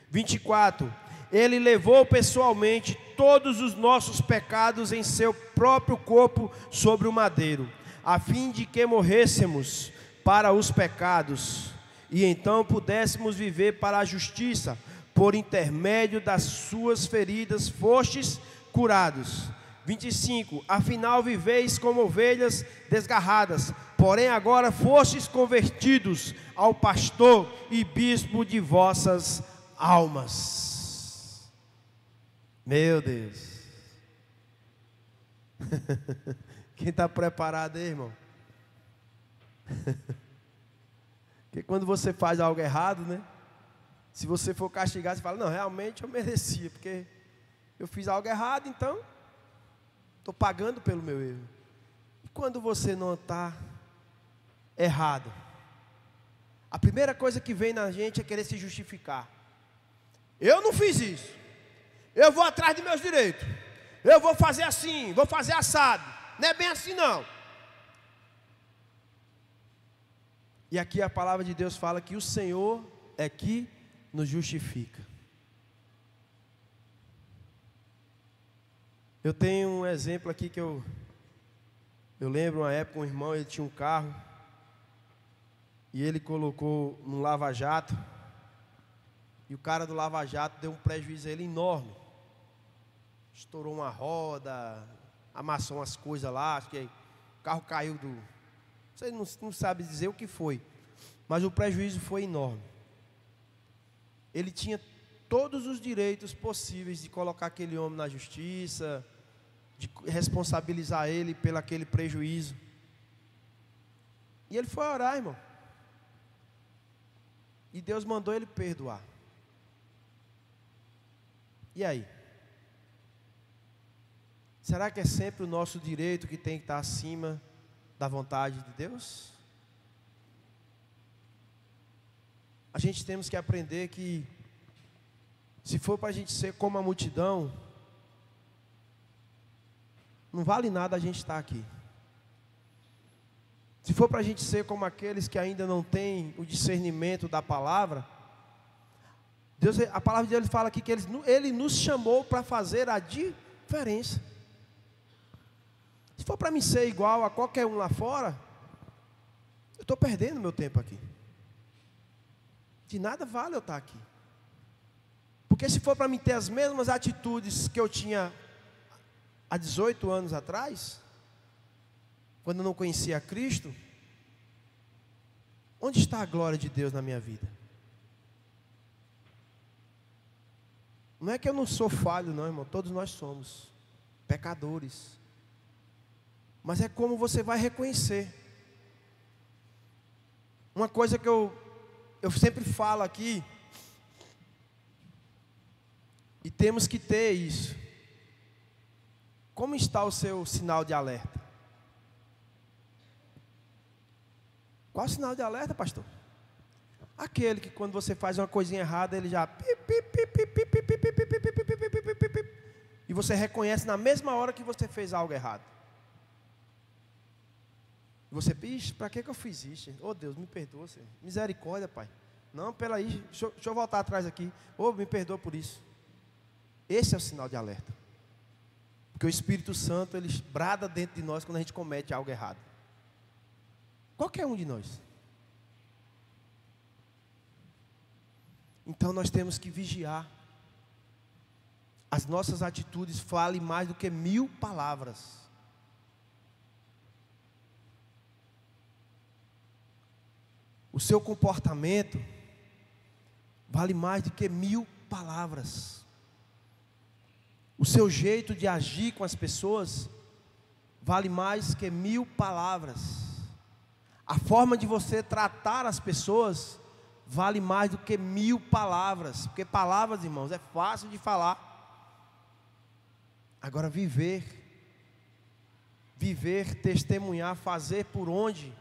24. Ele levou pessoalmente todos os nossos pecados em seu próprio corpo sobre o madeiro, a fim de que morrêssemos para os pecados, e então pudéssemos viver para a justiça. Por intermédio das suas feridas fostes curados. 25. Afinal viveis como ovelhas desgarradas, porém agora fostes convertidos ao pastor e bispo de vossas almas. Meu Deus. Quem está preparado aí, irmão? Porque quando você faz algo errado, né? Se você for castigado, você fala: não, realmente eu merecia, porque eu fiz algo errado, então estou pagando pelo meu erro. E quando você não está errado, a primeira coisa que vem na gente é querer se justificar. Eu não fiz isso, eu vou atrás dos meus direitos, eu vou fazer assim, vou fazer assado. Não é bem assim não. E aqui a palavra de Deus fala que o Senhor é que nos justifica. Eu tenho um exemplo aqui que eu lembro uma época, um irmão, ele tinha um carro e ele colocou num lava-jato, e o cara do lava-jato deu um prejuízo a ele enorme. Estourou uma roda, amassou umas coisas lá, acho que o carro caiu do... Você não sabe dizer o que foi, mas o prejuízo foi enorme. Ele tinha todos os direitos possíveis de colocar aquele homem na justiça, de responsabilizar ele pelo aquele prejuízo. E ele foi orar, irmão. E Deus mandou ele perdoar. E aí? Será que é sempre o nosso direito que tem que estar acima da vontade de Deus? A gente temos que aprender que, se for para a gente ser como a multidão, não vale nada a gente estar aqui. Se for para a gente ser como aqueles que ainda não têm o discernimento da palavra, Deus, a palavra de Deus fala aqui que Ele nos chamou para fazer a diferença. for para mim ser igual a qualquer um lá fora, eu estou perdendo meu tempo aqui. De nada vale eu estar aqui. Porque se for para mim ter as mesmas atitudes que eu tinha há 18 anos atrás, quando eu não conhecia Cristo, onde está a glória de Deus na minha vida? Não é que eu não sou falho, não, irmão. Todos nós somos pecadores. Mas é como você vai reconhecer. Uma coisa que eu sempre falo aqui, e temos que ter isso. Como está o seu sinal de alerta? Qual o sinal de alerta, pastor? Aquele que quando você faz uma coisinha errada, ele já... E você reconhece na mesma hora que você fez algo errado. E você, bicho, para que eu fiz isso? Oh Deus, me perdoa, Senhor. Misericórdia, Pai. Não, peraí, deixa eu voltar atrás aqui. Oh, me perdoa por isso. Esse é o sinal de alerta. Porque o Espírito Santo, ele brada dentro de nós quando a gente comete algo errado. Qualquer um de nós. Então nós temos que vigiar. As nossas atitudes falem mais do que 1000 palavras. O seu comportamento vale mais do que 1000 palavras. O seu jeito de agir com as pessoas vale mais que 1000 palavras. A forma de você tratar as pessoas vale mais do que 1000 palavras. Porque palavras, irmãos, é fácil de falar. Agora viver, testemunhar, fazer por onde,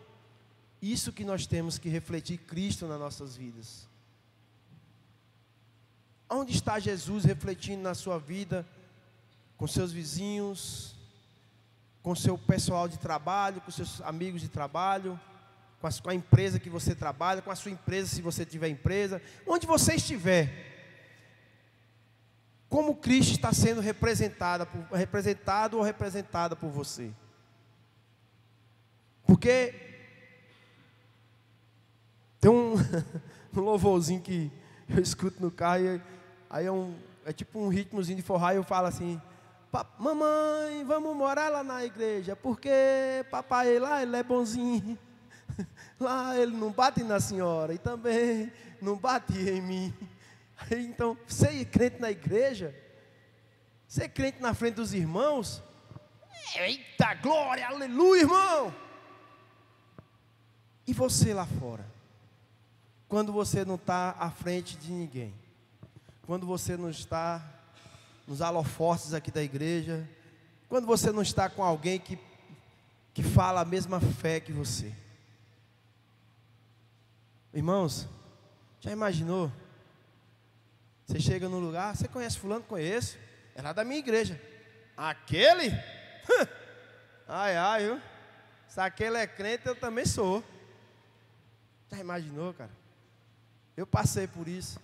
isso que nós temos que refletir Cristo nas nossas vidas. Onde está Jesus refletindo na sua vida, com seus vizinhos, com seu pessoal de trabalho, com seus amigos de trabalho, com a empresa que você trabalha, com a sua empresa, se você tiver empresa, onde você estiver, como Cristo está sendo representado ou representada por você? Porque tem um louvorzinho que eu escuto no carro, aí é tipo um ritmozinho de forró, e eu falo assim: mamãe, vamos morar lá na igreja, porque papai lá, ele é bonzinho. Lá ele não bate na senhora e também não bate em mim. Então, ser crente na igreja, ser crente na frente dos irmãos, eita glória, aleluia, irmão. E você lá fora? Quando você não está à frente de ninguém, quando você não está nos holofotes aqui da igreja, quando você não está com alguém que fala a mesma fé que você. Irmãos, já imaginou? Você chega num lugar, você conhece fulano? Conheço, é lá da minha igreja. Aquele? Ai, viu? Se aquele é crente, eu também sou. Já imaginou, cara? Eu passei por isso.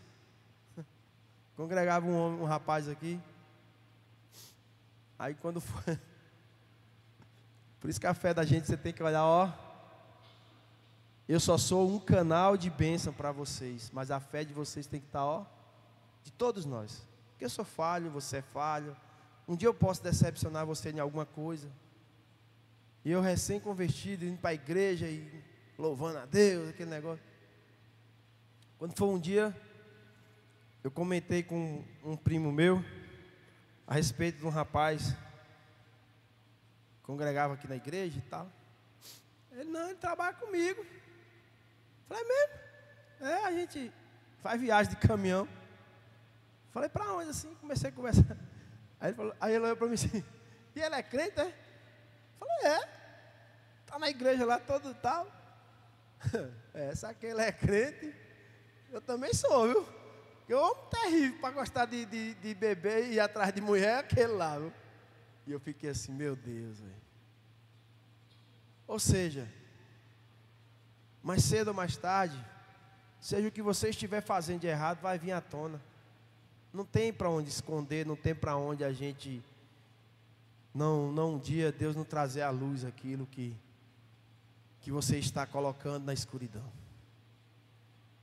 Congregava um rapaz aqui. Aí quando foi... Por isso que a fé da gente, você tem que olhar, ó. Eu só sou um canal de bênção para vocês, mas a fé de vocês tem que estar, ó, de todos nós. Porque eu sou falho, você é falho. Um dia eu posso decepcionar você em alguma coisa. E eu recém-convertido, indo para a igreja e louvando a Deus, aquele negócio. Quando foi um dia, eu comentei com um primo meu a respeito de um rapaz que congregava aqui na igreja e tal. Ele trabalha comigo. Falei, mesmo? A gente faz viagem de caminhão. Falei, para onde assim? Comecei a conversar. Aí ele olhou para mim assim, e ele é crente, é? Falei, está na igreja lá todo tal. Só que ele é crente, eu também sou, viu? Porque o homem terrível para gostar de beber e ir atrás de mulher é aquele lá, viu? E eu fiquei assim, meu Deus, velho. Ou seja, mais cedo ou mais tarde, seja o que você estiver fazendo de errado, vai vir à tona. Não tem para onde esconder, não tem para onde a gente Não um dia Deus não trazer à luz aquilo que você está colocando na escuridão.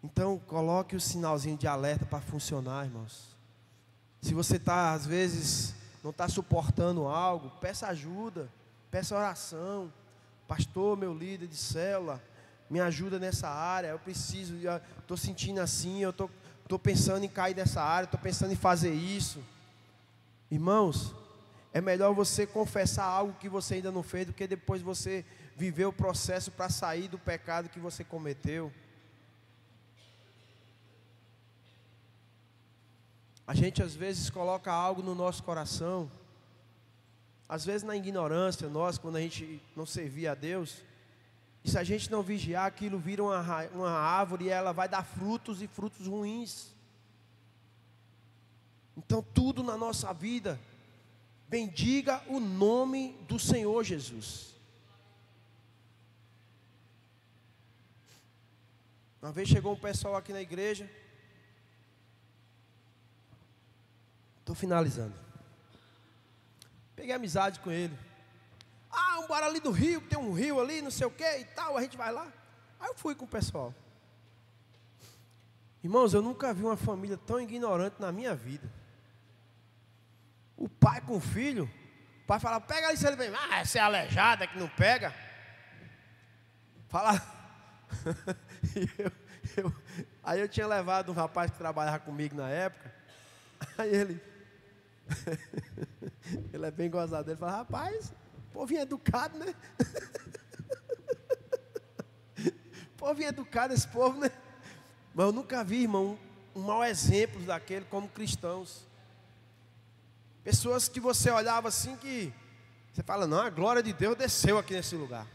Então coloque o sinalzinho de alerta para funcionar, irmãos. Se você está, às vezes, não está suportando algo, peça ajuda, peça oração. Pastor, meu líder de célula, me ajuda nessa área, eu preciso, estou sentindo assim, eu estou pensando em cair nessa área, estou pensando em fazer isso. Irmãos, é melhor você confessar algo que você ainda não fez, do que depois você viver o processo para sair do pecado que você cometeu. A gente às vezes coloca algo no nosso coração, às vezes na ignorância nossa, quando a gente não servia a Deus, e se a gente não vigiar, aquilo vira uma árvore e ela vai dar frutos, e frutos ruins. Então tudo na nossa vida, bendiga o nome do Senhor Jesus. Uma vez chegou um pessoal aqui na igreja, estou finalizando. Peguei amizade com ele. Bora ali do rio, tem um rio ali, não sei o que e tal, a gente vai lá. Aí eu fui com o pessoal. Irmãos, eu nunca vi uma família tão ignorante na minha vida. O pai com o filho, o pai fala, pega ali, se ele vem, essa é aleijada que não pega. Fala. Aí eu tinha levado um rapaz que trabalhava comigo na época. Aí ele é bem gozado. Ele fala, rapaz, povinho educado, né? Povinho educado esse povo, né? Mas eu nunca vi, irmão, um mau exemplo daquele como cristãos. Pessoas que você olhava assim que você fala, não, a glória de Deus desceu aqui nesse lugar.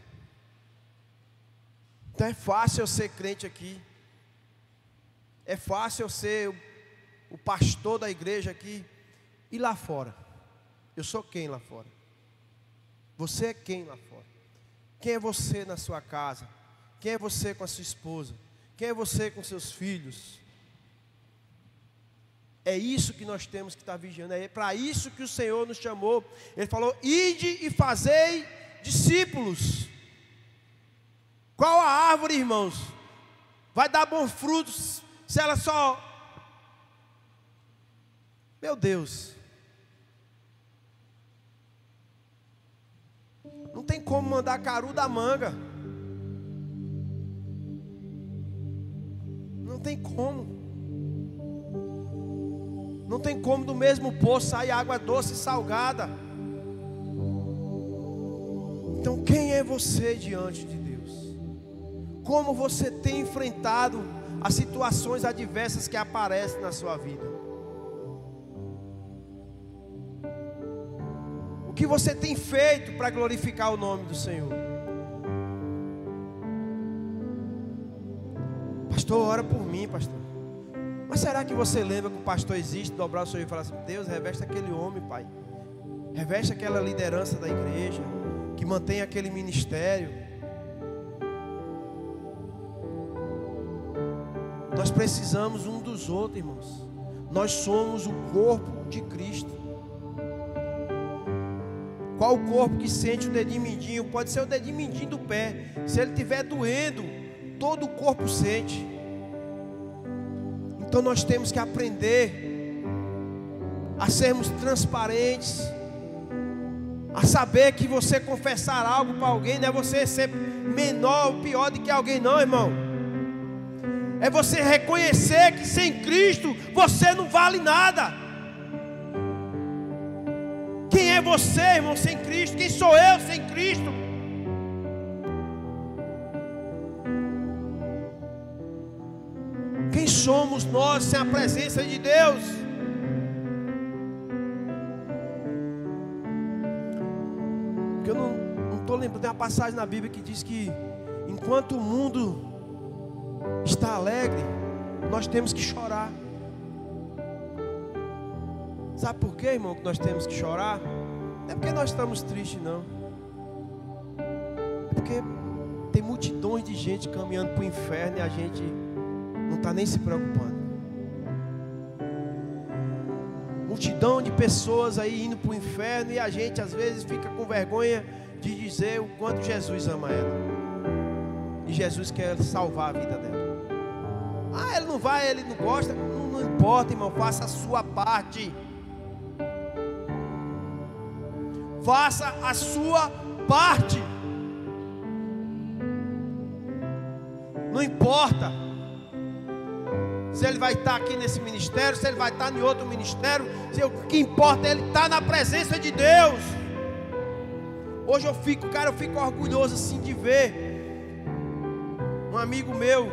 Então é fácil eu ser crente aqui. É fácil eu ser o pastor da igreja aqui. E lá fora? Eu sou quem lá fora? Você é quem lá fora? Quem é você na sua casa? Quem é você com a sua esposa? Quem é você com seus filhos? É isso que nós temos que estar vigiando. É para isso que o Senhor nos chamou. Ele falou, ide e fazei discípulos. Qual a árvore, irmãos, vai dar bons frutos se ela só... Meu Deus. Não tem como mandar caru da manga. Não tem como. Não tem como do mesmo poço sair água doce e salgada. Então quem é você diante de Deus? Como você tem enfrentado as situações adversas que aparecem na sua vida? O que você tem feito para glorificar o nome do Senhor? Pastor, ora por mim, pastor. Mas será que você lembra que o pastor existe? Dobrar o seu e falar assim, Deus, reveste aquele homem, Pai. Reveste aquela liderança da igreja, que mantém aquele ministério. Nós precisamos um dos outros, irmãos. Nós somos o corpo de Cristo. Qual o corpo que sente o dedinho mindinho? Pode ser o dedinho mindinho do pé. Se ele estiver doendo, todo o corpo sente. Então nós temos que aprender a sermos transparentes, a saber que você confessar algo para alguém não é você ser menor ou pior do que alguém, não, irmão. É você reconhecer que sem Cristo você não vale nada. Quem é você, irmão, sem Cristo? Quem sou eu sem Cristo? Quem somos nós sem a presença de Deus? Porque eu não estou lembrando, tem uma passagem na Bíblia que diz que enquanto o mundo está alegre, nós temos que chorar. Sabe por quê, irmão, que nós temos que chorar? Não é porque nós estamos tristes, não. É porque tem multidões de gente caminhando para o inferno e a gente não está nem se preocupando. multidão de pessoas aí indo para o inferno, e a gente às vezes fica com vergonha de dizer o quanto Jesus ama ela, e Jesus quer salvar a vida dela. Ah, ele não vai, ele não gosta, não importa, irmão, faça a sua parte. Faça a sua parte. Não importa se ele vai estar aqui nesse ministério, se ele vai estar em outro ministério, o que importa é ele estar na presença de Deus. Hoje eu fico orgulhoso assim de ver um amigo meu.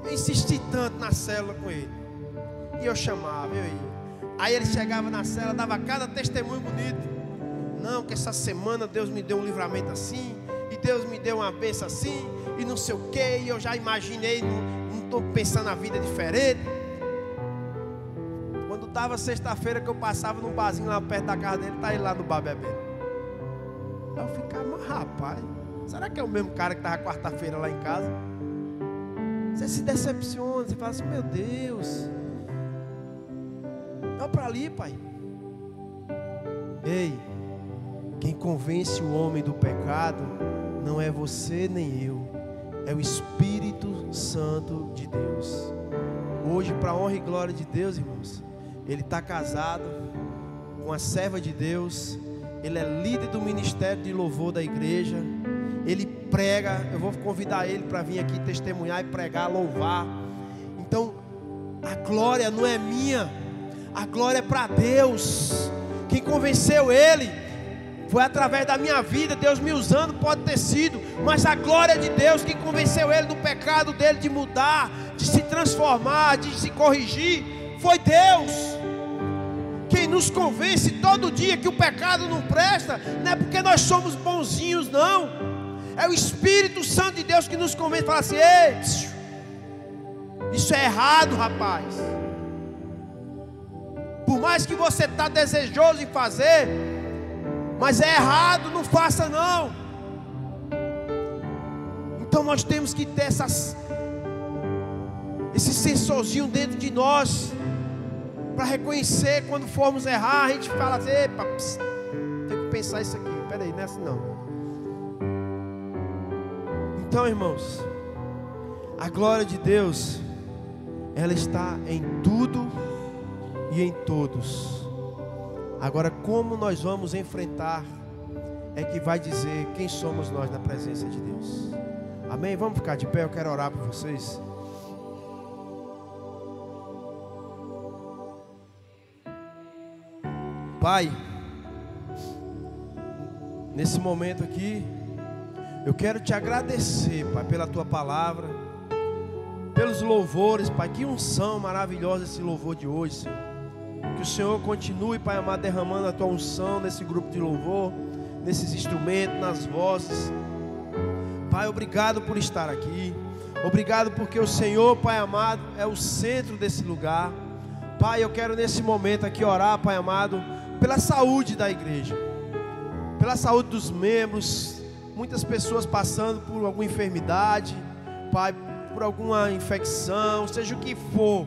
Eu insisti tanto na célula com ele, e eu chamava, eu ia. Aí ele chegava na célula, dava cada testemunho bonito. Não, que essa semana Deus me deu um livramento assim, e Deus me deu uma bênção assim, e não sei o que, e eu já imaginei, não estou pensando a vida diferente. Quando estava sexta-feira que eu passava num barzinho lá perto da casa dele, está ele lá no bar bebendo. Aí eu ficava, mas rapaz, será que é o mesmo cara que estava quarta-feira lá em casa? Você se decepciona, você fala assim, meu Deus, olha para ali, pai. Ei, quem convence o homem do pecado não é você nem eu, é o Espírito Santo de Deus. Hoje, para a honra e glória de Deus, irmãos, ele está casado com a serva de Deus, ele é líder do ministério de louvor da igreja, ele prega. Eu vou convidar ele para vir aqui testemunhar e pregar, louvar. Então, a glória não é minha, a glória é para Deus. Quem convenceu ele foi através da minha vida, Deus me usando, pode ter sido, mas a glória de Deus, quem convenceu ele do pecado dele, de mudar, de se transformar, de se corrigir, foi Deus. Quem nos convence todo dia que o pecado não presta, não é porque nós somos bonzinhos, não. É o Espírito Santo de Deus que nos convence, fala assim, ei, isso é errado, rapaz. Por mais que você está desejoso em fazer, mas é errado, não faça não. Então nós temos que ter esse sensorzinho dentro de nós, para reconhecer quando formos errar. A gente fala assim, epa, tem que pensar isso aqui, peraí, não é assim não. Então, irmãos, a glória de Deus, ela está em tudo e em todos. Agora, como nós vamos enfrentar, é que vai dizer quem somos nós na presença de Deus. Amém? Vamos ficar de pé, eu quero orar por vocês. Pai, nesse momento aqui, eu quero te agradecer, Pai, pela tua palavra, pelos louvores, Pai. Que unção maravilhosa esse louvor de hoje, Senhor. Que o Senhor continue, Pai amado, derramando a tua unção nesse grupo de louvor, nesses instrumentos, nas vozes. Pai, obrigado por estar aqui. Obrigado porque o Senhor, Pai amado, é o centro desse lugar. Pai, eu quero nesse momento aqui orar, Pai amado, pela saúde da igreja, pela saúde dos membros. Muitas pessoas passando por alguma enfermidade, Pai, por alguma infecção, seja o que for.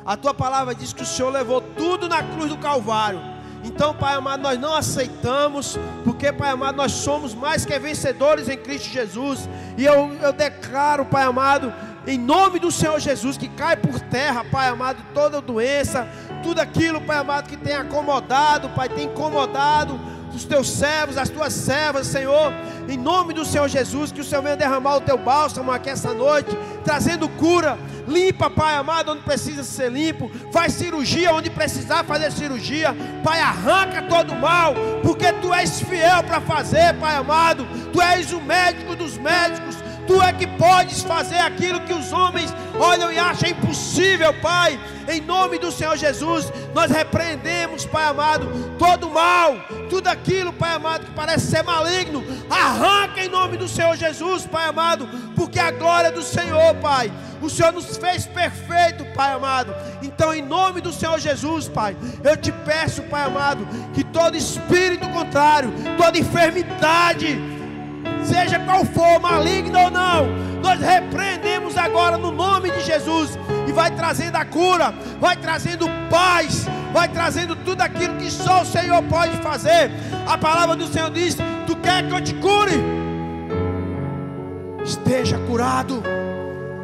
A tua palavra diz que o Senhor levou tudo na cruz do Calvário. Então, Pai amado, nós não aceitamos, porque, Pai amado, nós somos mais que vencedores em Cristo Jesus. E eu declaro, Pai amado, em nome do Senhor Jesus, que cai por terra, Pai amado, toda doença, tudo aquilo, Pai amado, que tem acomodado, Pai, tem incomodado os teus servos, as tuas servas, Senhor, em nome do Senhor Jesus, que o Senhor venha derramar o teu bálsamo aqui essa noite, trazendo cura. Limpa, Pai amado, onde precisa ser limpo, faz cirurgia onde precisar fazer cirurgia, Pai, arranca todo o mal, porque Tu és fiel para fazer, Pai amado. Tu és o médico dos médicos, Tu é que podes fazer aquilo que os homens olham e acham impossível, Pai. Em nome do Senhor Jesus, nós repreendemos, Pai amado, todo mal, tudo aquilo, Pai amado, que parece ser maligno, arranca em nome do Senhor Jesus, Pai amado, porque a glória do Senhor, Pai, o Senhor nos fez perfeito, Pai amado. Então, em nome do Senhor Jesus, Pai, eu te peço, Pai amado, que todo espírito contrário, toda enfermidade, seja qual for, maligno ou não, nós repreendemos agora no nome de Jesus. e vai trazendo a cura, vai trazendo paz, vai trazendo tudo aquilo que só o Senhor pode fazer. A palavra do Senhor diz: tu quer que eu te cure? Esteja curado.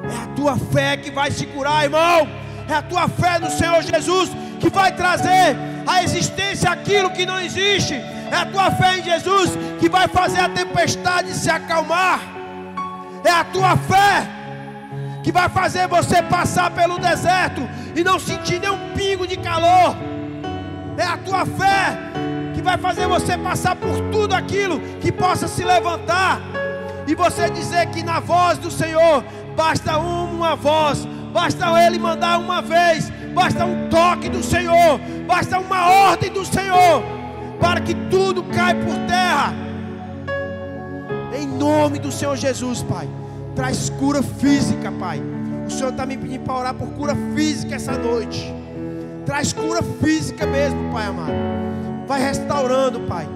É a tua fé que vai se curar, irmão. É a tua fé no Senhor Jesus que vai trazer à existência aquilo que não existe. É a tua fé em Jesus que vai fazer a tempestade se acalmar. É a tua fé que vai fazer você passar pelo deserto e não sentir nenhum pingo de calor. É a tua fé que vai fazer você passar por tudo aquilo que possa se levantar e você dizer que na voz do Senhor basta uma voz, basta Ele mandar uma vez, basta um toque do Senhor, basta uma ordem do Senhor para que tudo caia por terra. Em nome do Senhor Jesus, Pai, traz cura física, Pai. O Senhor está me pedindo para orar por cura física essa noite. Traz cura física mesmo, Pai amado. Vai restaurando, Pai,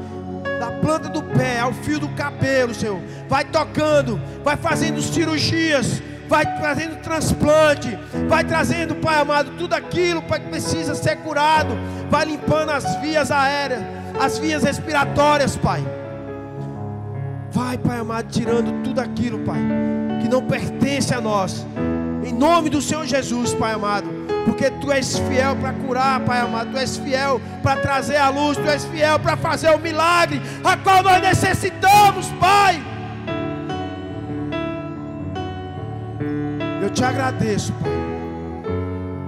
da planta do pé ao fio do cabelo, Senhor. Vai tocando, vai fazendo cirurgias, vai trazendo transplante, vai trazendo, Pai amado, tudo aquilo, Pai, que precisa ser curado. Vai limpando as vias aéreas, as vias respiratórias, Pai. Vai, Pai amado, tirando tudo aquilo, Pai, que não pertence a nós. Em nome do Senhor Jesus, Pai amado. Porque Tu és fiel para curar, Pai amado. Tu és fiel para trazer a luz. Tu és fiel para fazer o milagre a qual nós necessitamos, Pai. Eu Te agradeço, Pai.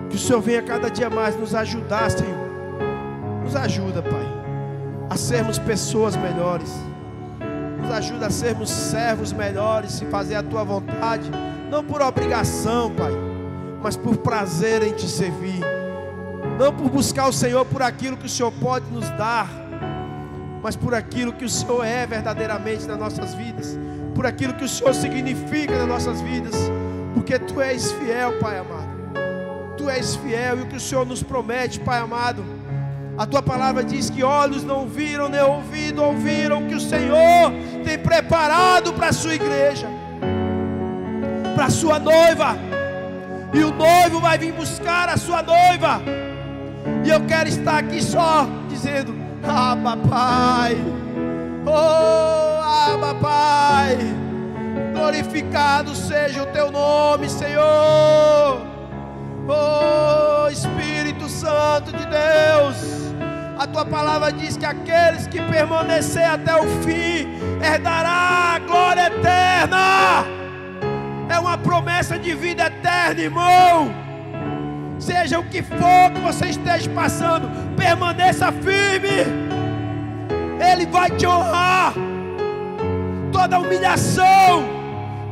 Que o Senhor venha cada dia mais nos ajudar, Senhor. Nos ajuda, Pai, a sermos pessoas melhores. Nos ajuda a sermos servos melhores e fazer a Tua vontade. Não por obrigação, Pai, mas por prazer em Te servir. Não por buscar o Senhor por aquilo que o Senhor pode nos dar, mas por aquilo que o Senhor é verdadeiramente nas nossas vidas, por aquilo que o Senhor significa nas nossas vidas. Porque Tu és fiel, Pai amado. Tu és fiel, e o que o Senhor nos promete, Pai amado, a Tua palavra diz que olhos não viram, nem ouvido ouviram o que o Senhor tem preparado para a Sua igreja, para a Sua noiva. E o noivo vai vir buscar a sua noiva. E eu quero estar aqui só dizendo: Abba, Pai. Oh, Abba, Pai. Glorificado seja o Teu nome, Senhor. Oh, Espírito Santo de Deus, a Tua palavra diz que aqueles que permanecer até o fim herdará a glória eterna. É uma promessa de vida eterna, irmão. Seja o que for que você esteja passando, permaneça firme. Ele vai te honrar. Toda humilhação,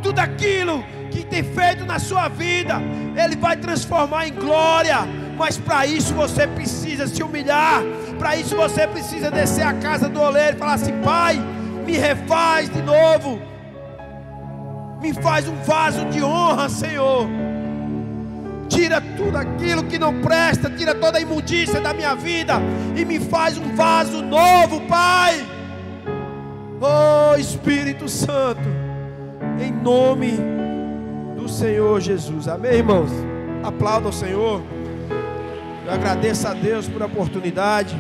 tudo aquilo que tem feito na sua vida, Ele vai transformar em glória. Mas para isso você precisa se humilhar. Para isso você precisa descer a casa do oleiro e falar assim: Pai, me refaz de novo. Me faz um vaso de honra, Senhor. Tira tudo aquilo que não presta, tira toda a imundícia da minha vida e me faz um vaso novo, Pai. Oh, Espírito Santo, em nome do Senhor Jesus. Amém, irmãos? Aplaudam o Senhor. Eu agradeço a Deus por a oportunidade.